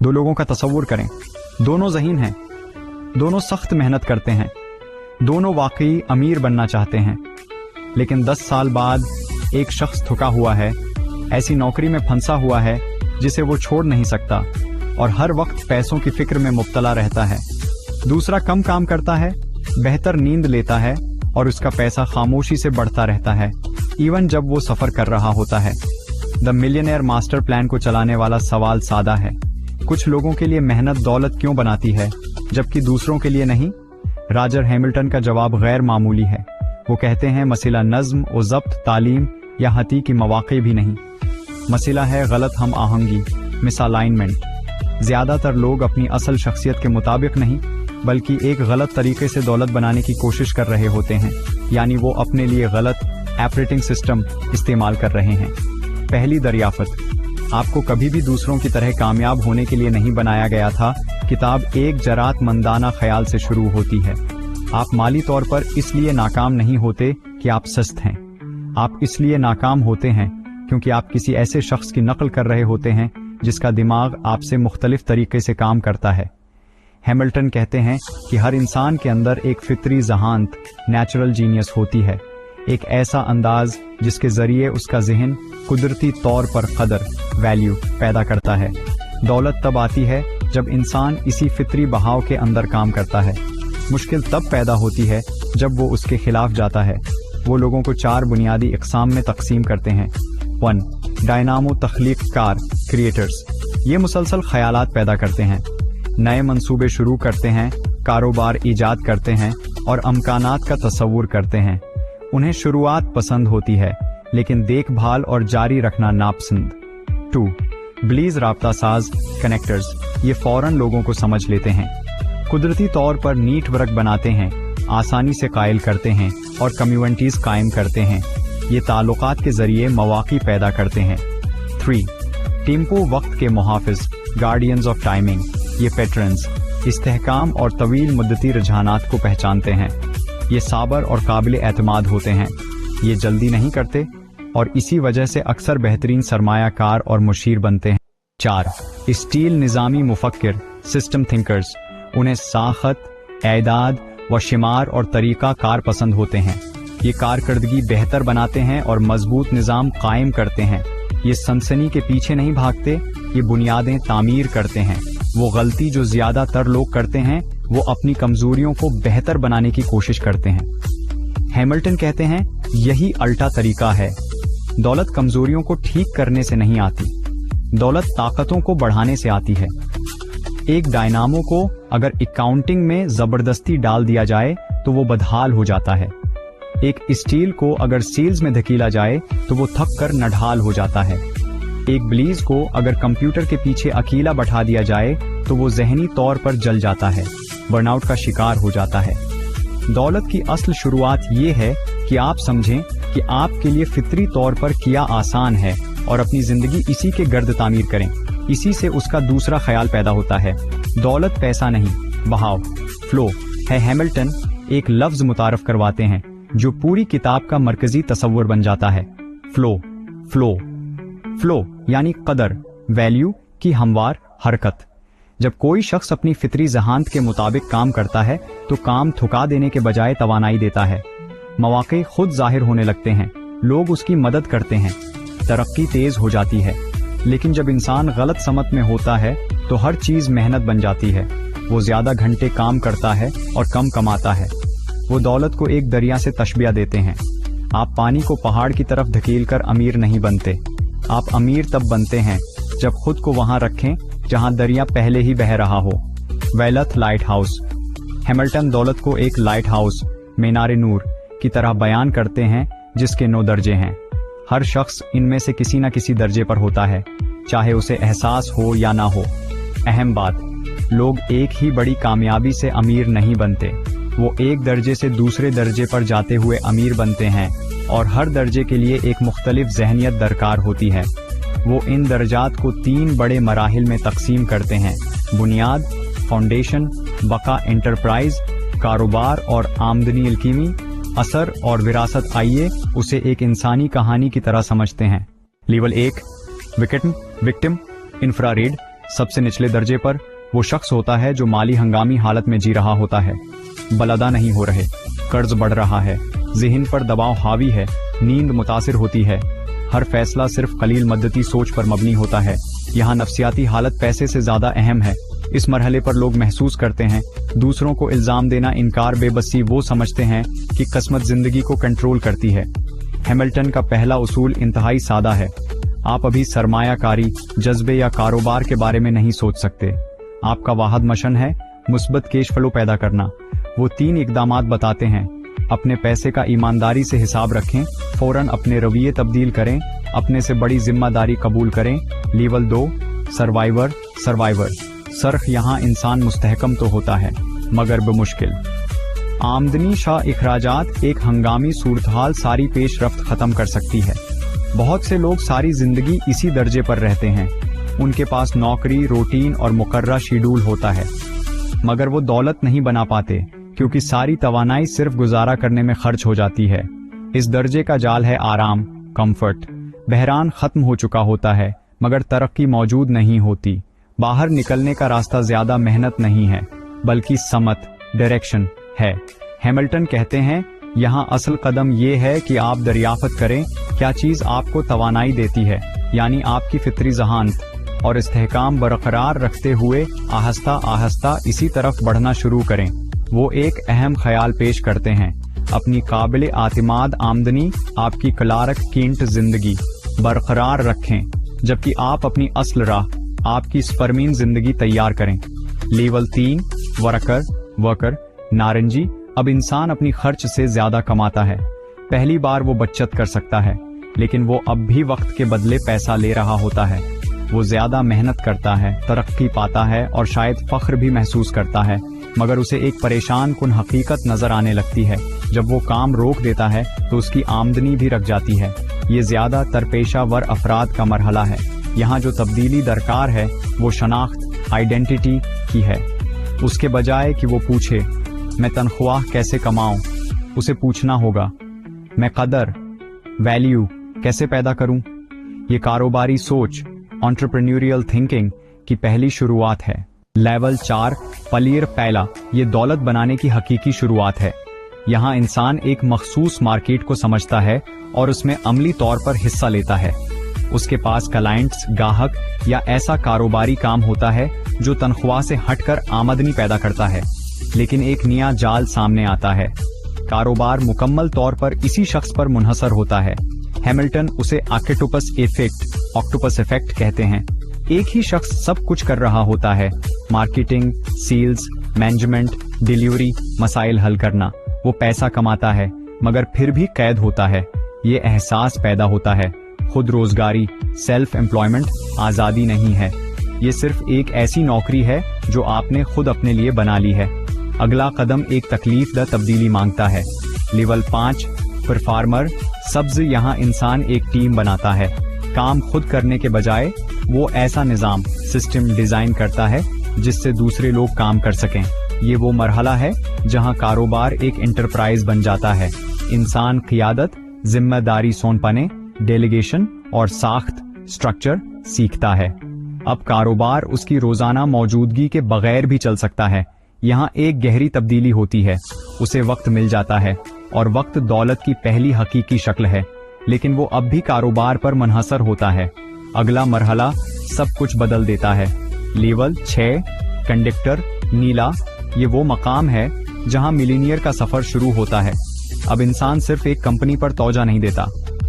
दो लोगों का तसव्वुर करें, दोनों ज़हीन हैं, दोनों सख्त मेहनत करते हैं, दोनों वाकई अमीर बनना चाहते हैं, लेकिन 10 साल बाद एक शख्स थका हुआ है, ऐसी नौकरी में फंसा हुआ है जिसे वो छोड़ नहीं सकता और हर वक्त पैसों की फिक्र में मुब्तला रहता है। दूसरा कम काम करता है, बेहतर नींद लेता है और उसका पैसा खामोशी से बढ़ता रहता है, इवन जब वो सफर कर रहा होता है। द मिलियनेयर मास्टर प्लान को चलाने वाला सवाल सादा है, कुछ लोगों के लिए मेहनत दौलत क्यों बनाती है जबकि दूसरों के लिए नहीं? रॉजर हैमिल्टन का जवाब गैर मामूली है। वो कहते हैं मसला नज्म व ज़ब्त, तालीम या हती की मौक़े भी नहीं, मसला है गलत हम आहंगी, मिसअलाइनमेंट। ज़्यादातर लोग अपनी असल शख्सियत के मुताबिक नहीं बल्कि एक गलत तरीके से दौलत बनाने की कोशिश कर रहे होते हैं, यानी वो अपने लिए गलत ऑपरेटिंग सिस्टम इस्तेमाल कर रहे हैं। पहली दरियाफत, आपको कभी भी दूसरों की तरह कामयाब होने के लिए नहीं बनाया गया था। किताब एक जरातमंदाना ख्याल से शुरू होती है। आप माली तौर पर इसलिए नाकाम नहीं होते कि आप सस्त हैं, आप इसलिए नाकाम होते हैं क्योंकि आप किसी ऐसे शख्स की नकल कर रहे होते हैं जिसका दिमाग आपसे मुख्तलिफ तरीके से काम करता है। हैमिल्टन कहते हैं कि हर इंसान के अंदर एक फितरी जहानत, नेचुरल जीनियस होती है, एक ऐसा अंदाज जिसके जरिए उसका जहन कुदरती तौर पर कदर, वैल्यू पैदा करता है। दौलत तब आती है जब इंसान इसी फितरी बहाव के अंदर काम करता है। मुश्किल तब पैदा होती है जब वो उसके खिलाफ जाता है। वो लोगों को 4 बुनियादी इक़साम में तकसीम करते हैं। 1. डायनामो तख्लीक कार, क्रिएटर्स। ये मुसलसल ख्यालात पैदा करते हैं, नए मंसूबे शुरू करते हैं, कारोबार ईजाद करते हैं और अमकानात का तसव्वुर करते हैं। उन्हें शुरुआत पसंद होती है लेकिन देखभाल और जारी रखना नापसंद। 2. ब्लीज राब्ता साज, कनेक्टर्स। ये फौरन लोगों को समझ लेते हैं, कुदरती तौर पर नीट वर्क बनाते हैं, आसानी से कायल करते हैं और कम्युनिटीज कायम करते हैं। ये ताल्लुकात के जरिए मौक़े पैदा करते हैं। 3. टेम्पो, वक्त के मुहाफिज, गार्डियंस ऑफ टाइमिंग। ये पैटर्न्स इस्तेहकाम और तवील मुद्दती रुझानात को पहचानते हैं। ये साबर और काबिल एतमाद होते हैं, ये जल्दी नहीं करते और इसी वजह से अक्सर बेहतरीन सरमायाकार और मुशीर बनते हैं। 4. स्टील निज़ामी मुफक्किर, सिस्टम थिंकर्स। उन्हें साखत, एदाद व शुमार और तरीका कार पसंद होते हैं। ये कारकर्दगी बेहतर बनाते हैं और मजबूत निज़ाम कायम करते हैं। ये सनसनी के पीछे नहीं भागते, ये बुनियादें तामीर करते हैं। वो गलती जो ज़्यादातर लोग करते हैं वो अपनी कमजोरियों को बेहतर बनाने की कोशिश करते हैं। हैमिल्टन कहते हैं यही अल्टा तरीका है। दौलत कमजोरियों को ठीक करने से नहीं आती, दौलत ताकतों को बढ़ाने से आती है। एक डायनामो को अगर अकाउंटिंग में जबरदस्ती डाल दिया जाए तो वो बदहाल हो जाता है। एक स्टील को अगर सेल्स में धकेला जाए तो वो थक कर नढाल हो जाता है। एक ब्लीज को अगर कंप्यूटर के पीछे अकेला बैठा दिया जाए तो वो जहनी तौर पर जल जाता है, बर्नआउट का शिकार हो जाता है। दौलत की असल शुरुआत ये है कि आप समझें कि आपके लिए फितरी तौर पर क्या आसान है और अपनी जिंदगी इसी के गर्द तामीर करें। इसी से उसका दूसरा ख्याल पैदा होता है, दौलत पैसा नहीं, बहाव, फ्लो है। हैमिल्टन एक लफ्ज मुतारफ करवाते हैं जो पूरी किताब का मरकजी तसव्वुर बन जाता है, फ्लो। फ्लो फ्लो यानी कदर, वैल्यू की हमवार हरकत। जब कोई शख्स अपनी फितरी जहानत के मुताबिक काम करता है तो काम थका देने के बजाय तवानाई देता है, मौक़े खुद जाहिर होने लगते हैं, लोग उसकी मदद करते हैं, तरक्की तेज हो जाती है। लेकिन जब इंसान गलत समत में होता है तो हर चीज मेहनत बन जाती है। वो ज्यादा घंटे काम करता है और कम कमाता है। वो दौलत को एक दरिया से तशबिया देते हैं। आप पानी को पहाड़ की तरफ धकेल कर अमीर नहीं बनते, आप अमीर तब बनते हैं जब खुद को वहां रखें जहां दरिया पहले ही बह रहा हो। Wealth light house. हैमिल्टन दौलत को एक लाइट हाउस, मीनारे नूर की तरह बयान करते हैं जिसके 9 दर्जे हैं। हर शख्स इनमें से किसी न किसी दर्जे पर होता है, चाहे उसे एहसास हो या ना हो। अहम बात, लोग एक ही बड़ी कामयाबी से अमीर नहीं बनते, वो एक दर्जे से दूसरे दर्जे पर जाते हुए अमीर बनते हैं और हर दर्जे के लिए एक मुख्तलिफ जहनियत दरकार होती है। वो इन दर्जात को 3 बड़े मराहिल में तकसीम करते हैं, बुनियाद, फाउंडेशन, बका, एंटरप्राइज, कारोबार और आमदनी अलकीमी, असर और विरासत। आइए उसे एक इंसानी कहानी की तरह समझते हैं। लेवल 1, विक्टिम, इंफ्रारेड, سب سے نچلے درجے پر وہ شخص ہوتا ہے جو مالی ہنگامی حالت میں جی رہا ہوتا ہے، بلدا نہیں ہو رہے، قرض بڑھ رہا ہے، ذہن پر دباؤ حاوی ہے، نیند متاثر ہوتی ہے، ہر فیصلہ صرف قلیل مدتی سوچ پر مبنی ہوتا ہے۔ یہاں نفسیاتی حالت پیسے سے زیادہ اہم ہے۔ اس مرحلے پر لوگ محسوس کرتے ہیں دوسروں کو الزام دینا، انکار، بے بسی وہ سمجھتے ہیں کہ قسمت زندگی کو کنٹرول کرتی ہے۔ ہیملٹن کا پہلا اصول انتہائی سادہ ہے، آپ ابھی سرمایہ کاری، جذبے یا کاروبار کے بارے میں نہیں سوچ سکتے۔ آپ کا واحد مشن ہے مثبت کیش فلو پیدا کرنا۔ وہ 3 اقدامات بتاتے ہیں: اپنے پیسے کا ایمانداری سے حساب رکھیں، فوراً اپنے رویے تبدیل کریں، اپنے سے بڑی ذمہ داری قبول کریں۔ Level 2 survivor. سرخ یہاں انسان مستحکم تو ہوتا ہے مگر بمشکل۔ آمدنی شاہ اخراجات ایک ہنگامی صورتحال ساری پیش رفت ختم کر سکتی ہے۔ بہت سے لوگ ساری زندگی اسی درجے پر رہتے ہیں، ان کے پاس نوکری، روٹین اور مقررہ شیڈول ہوتا ہے، مگر وہ دولت نہیں بنا پاتے کیونکہ ساری توانائی صرف گزارا کرنے میں خرچ ہو جاتی ہے۔ اس درجے کا جال ہے آرام، کمفرٹ۔ بحران ختم ہو چکا ہوتا ہے مگر ترقی موجود نہیں ہوتی۔ باہر نکلنے کا راستہ زیادہ محنت نہیں ہے بلکہ سمت، ڈائریکشن ہے۔ ہیملٹن کہتے ہیں یہاں اصل قدم یہ ہے کہ آپ دریافت کریں کیا چیز آپ کو توانائی دیتی ہے، یعنی آپ کی فطری ذہانت، اور استحکام برقرار رکھتے ہوئے آہستہ آہستہ اسی طرف بڑھنا شروع کریں۔ وہ ایک اہم خیال پیش کرتے ہیں: اپنی قابل اعتماد آمدنی، آپ کی کلارک کینٹ زندگی برقرار رکھیں، جبکہ آپ اپنی اصل راہ، آپ کی سپرمین زندگی تیار کریں۔ Level 3 worker. نارنجی، اب انسان اپنی خرچ سے زیادہ کماتا ہے۔ پہلی بار وہ بچت کر سکتا ہے لیکن وہ اب بھی وقت کے بدلے پیسہ لے رہا ہوتا ہے۔ وہ زیادہ محنت کرتا ہے، ترقی پاتا ہے اور شاید فخر بھی محسوس کرتا ہے، مگر اسے ایک پریشان کن حقیقت نظر آنے لگتی ہے۔ جب وہ کام روک دیتا ہے تو اس کی آمدنی بھی رک جاتی ہے۔ یہ زیادہ تر پیشہ ور افراد کا مرحلہ ہے۔ یہاں جو تبدیلی درکار ہے وہ شناخت، آئیڈینٹی کی ہے۔ اس کے بجائے کہ وہ پوچھے میں تنخواہ کیسے کماؤں، اسے پوچھنا ہوگا میں قدر، ویلیو کیسے پیدا کروں۔ یہ کاروباری سوچ، انٹرپرینیوریل تھنکنگ کی پہلی شروعات ہے۔ لیول 4 پلیر پیلا، یہ دولت بنانے کی حقیقی شروعات ہے۔ یہاں انسان ایک مخصوص مارکیٹ کو سمجھتا ہے اور اس میں عملی طور پر حصہ لیتا ہے۔ اس کے پاس کلائنٹس، گاہک یا ایسا کاروباری کام ہوتا ہے جو تنخواہ سے ہٹ کر آمدنی پیدا کرتا ہے۔ لیکن ایک نیا جال سامنے آتا ہے، کاروبار مکمل طور پر اسی شخص پر منحصر ہوتا ہے۔ ہیملٹن اسے آکٹوپس ایفیکٹ کہتے ہیں۔ ایک ہی شخص سب کچھ کر رہا ہوتا ہے، مارکیٹنگ، سیلز، مینجمنٹ، ڈیلیوری، مسائل حل کرنا۔ وہ پیسہ کماتا ہے مگر پھر بھی قید ہوتا ہے۔ یہ احساس پیدا ہوتا ہے خود روزگاری، سیلف امپلائمنٹ آزادی نہیں ہے، یہ صرف ایک ایسی نوکری ہے جو آپ نے خود اپنے لیے بنا لی ہے۔ اگلا قدم ایک تکلیف دہ تبدیلی مانگتا ہے۔ لیول 5 پرفارمر سبز، یہاں انسان ایک ٹیم بناتا ہے۔ کام خود کرنے کے بجائے وہ ایسا نظام، سسٹم ڈیزائن کرتا ہے جس سے دوسرے لوگ کام کر سکیں۔ یہ وہ مرحلہ ہے جہاں کاروبار ایک انٹرپرائز بن جاتا ہے۔ انسان قیادت، ذمہ داری سونپنے، ڈیلیگیشن اور ساخت سٹرکچر سیکھتا ہے۔ اب کاروبار اس کی روزانہ موجودگی کے بغیر بھی چل سکتا ہے۔ یہاں ایک گہری تبدیلی ہوتی ہے، اسے وقت مل جاتا ہے، اور وقت دولت کی پہلی حقیقی شکل ہے، لیکن وہ اب بھی کاروبار پر منحصر ہوتا ہے۔ اگلا مرحلہ سب کچھ بدل دیتا ہے۔ لیول 6 کنڈکٹر نیلا، یہ وہ مقام ہے جہاں ملینئر کا سفر شروع ہوتا ہے۔ اب انسان صرف ایک کمپنی پر توجہ نہیں دیتا،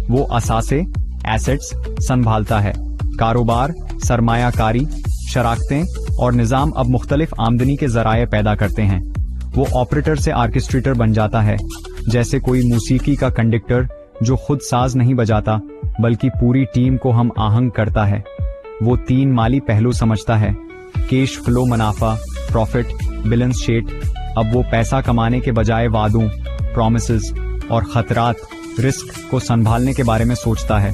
وہ اثاثے، ایسٹس سنبھالتا ہے۔ کاروبار، سرمایہ کاری، شراکتیں اور نظام اب مختلف آمدنی کے ذرائع پیدا کرتے ہیں۔ وہ آپریٹر سے آرکسٹریٹر بن جاتا ہے، جیسے کوئی موسیقی کا کنڈکٹر جو خود ساز نہیں بجاتا بلکہ پوری ٹیم کو ہم آہنگ کرتا ہے۔ وہ 3 مالی پہلو سمجھتا ہے: کیش فلو، منافع، پروفٹ، بیلنس شیٹ۔ اب وہ پیسہ کمانے کے بجائے وعدوں، پرومسز اور خطرات، رسک کو سنبھالنے کے بارے میں سوچتا ہے۔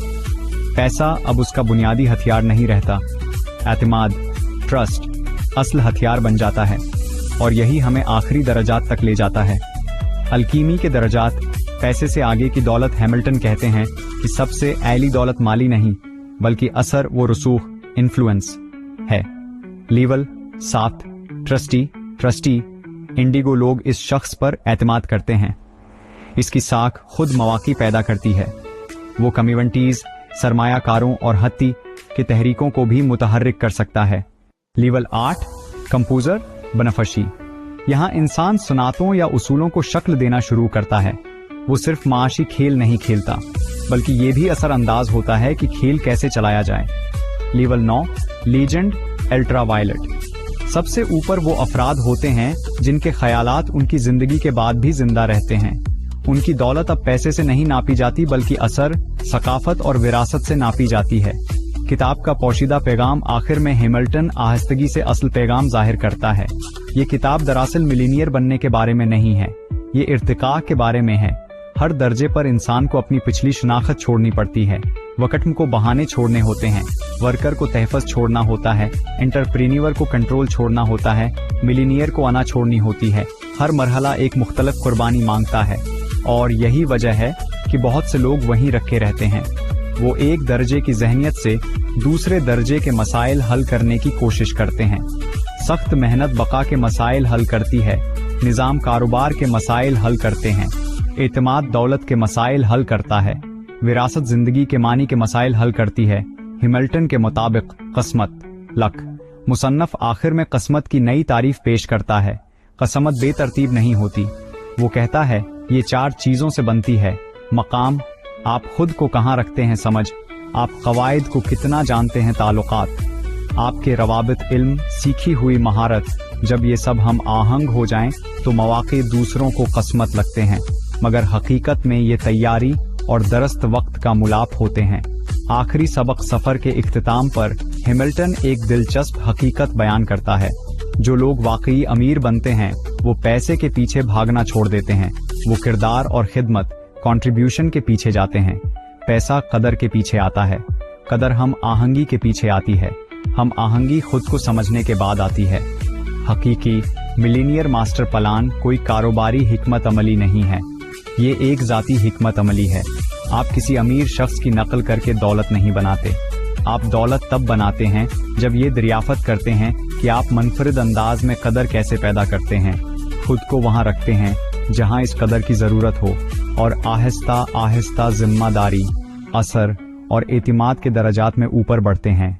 پیسہ اب اس کا بنیادی ہتھیار نہیں رہتا، اعتماد، ٹرسٹ اصل ہتھیار بن جاتا ہے، اور یہی ہمیں آخری درجات تک لے جاتا ہے۔ الکیمی کے درجات، پیسے سے آگے کی دولت۔ ہیملٹن کہتے ہیں کہ سب سے اعلی دولت مالی نہیں بلکہ اثر و رسوخ، انفلوئنس ہے۔ लेवल 7 ट्रस्टी इंडिगो लोग इस शख्स पर एतमाद करते हैं। इसकी साख खुद मौक़े पैदा करती है। वो कम्युनिटीज, सरमायाकारों और हत्ती के तहरीकों को भी मुतहर्रिक कर सकता है। लेवल 8 कंपोजर बनफशी, यहाँ इंसान सुनातों या उसूलों को शक्ल देना शुरू करता है। वो सिर्फ माशी खेल नहीं खेलता, बल्कि ये भी असर अंदाज होता है कि खेल कैसे चलाया जाए। लेवल 9 लीजेंड अल्ट्रावायलेट, सबसे ऊपर वो अफराद होते हैं जिनके ख्यालात उनकी जिंदगी के बाद भी जिंदा रहते हैं। उनकी दौलत अब पैसे से नहीं नापी जाती, बल्कि असर, सकाफत और विरासत से नापी जाती है। किताब का पोशीदा पैगाम आखिर में हैमिल्टन आहिस्तगी से असल पैगाम जाहिर करता है। ये किताब दरअसल मिलीनियर बनने के बारे में नहीं है, ये इर्तिका के बारे में है। हर दर्जे पर इंसान को अपनी पिछली शनाख्त छोड़नी पड़ती है। वक़्त को बहाने छोड़ने होते हैं, वर्कर को तहफ़्फ़ुज़ छोड़ना होता है, एंटरप्रेन्योर को कंट्रोल छोड़ना होता है, मिलीनियर को अना छोड़नी होती है। हर मरहला एक मुख्तलिफ कुर्बानी मांगता है, और यही वजह है कि बहुत से लोग वहीं रखे रहते हैं। वो एक दर्जे की जहनियत से दूसरे दर्जे के मसाइल हल करने की कोशिश करते हैं। सख्त मेहनत बका के मसाइल हल करती है, निज़ाम कारोबार के मसाइल हल करते हैं, एतमाद दौलत के मसाइल हल करता है, विरासत जिंदगी के मानी के मसाइल हल करती है। हैमिल्टन के मुताबिक क़स्मत लक, मुसन्नफ आखिर में क़स्मत की नई तारीफ पेश करता है। क़स्मत बेतरतीब नहीं होती। वो कहता है ये 4 चीज़ों से बनती है। मकाम, आप खुद को कहाँ रखते हैं समझ, आप क़वाइद को कितना जानते हैं ताल्लुकात, आपके रवाबित, इल्म, सीखी हुई महारत। जब ये सब हम आहंग हो जाएं तो मौक़े दूसरों को क़स्मत लगते हैं, मगर हकीकत में ये तैयारी और दरस्त वक्त का मुलाप होते हैं। आखिरी सबक सफर के इख्तिताम पर हैमिल्टन एक दिलचस्प हकीकत बयान करता है। जो लोग वाकई अमीर बनते हैं वो पैसे के पीछे भागना छोड़ देते हैं। वो किरदार और खिदमत, कंट्रीब्यूशन के पीछे जाते हैं। पैसा कदर के पीछे आता है, कदर हम आहंगी के पीछे आती है, हम आहंगी खुद को समझने के बाद आती है। हकीकी मिलीनियर मास्टर प्लान कोई कारोबारी हिकमत अमली नहीं है, ये एक ज़ाती हिकमत अमली है। आप किसी अमीर शख्स की नकल करके दौलत नहीं बनाते। आप दौलत तब बनाते हैं जब ये दरियाफ़त करते हैं कि आप मुनफरिद अंदाज में कदर कैसे पैदा करते हैं, खुद को वहाँ रखते हैं जहाँ इस कदर की ज़रूरत हो, और आहिस्ता आहिस्ता जिम्मेदारी, असर और एतिमाद के दर्जात में ऊपर बढ़ते हैं।